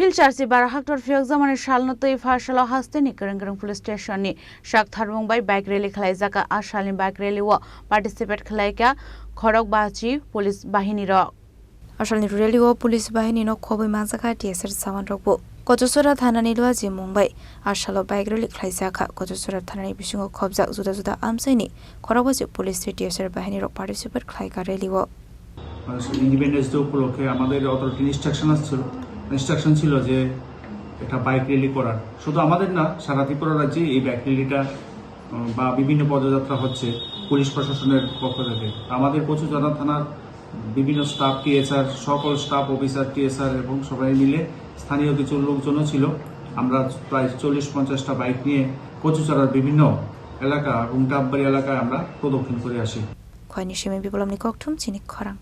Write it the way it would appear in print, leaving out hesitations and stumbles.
Philcharchi Hakotor Phiyokjakmani Salno Phasalo hasteni kwrwng police station ni saktharmungbai Bike Rally Khlaijakha Salni Bike Rallyo Participate khlaikha Khorokbachi police Bahanirok Salni Rallyo police Bahanirok khobai manjaka TSR saman rokbo Hakotor thanani luaji Mumbai Phasalo Bike Rally Khlaijakha Hakotor thanani bisingo khobjak juda juda amsaini Khorokbachi police TSR Bahanirok Participate khlaikha rallyo independence day উপলক্ষে আমাদের authority instruction ছিল যে একটা bike rally করার। শুধু আমাদের না, সারা ত্রিপুরা রাজ্যে এই বাইক র্যালিটা বা বিভিন্ন পদযাত্রা হচ্ছে পুলিশ প্রশাসনের পক্ষ থেকে। আমাদের কচুজানা থানার বিভিন্ন স্টাফ টিএসআর, সকল স্টাফ অফিসার টিএসআর এবং সবাই মিলে স্থানীয় কিছু লোকজনও ছিল। আমরা প্রায় 40-50টা বাইক নিয়ে কচুচারার বিভিন্ন এলাকা এবং ডাববাড়ি এলাকায় আমরা প্রদক্ষিণ করে আসি। Chini Khorang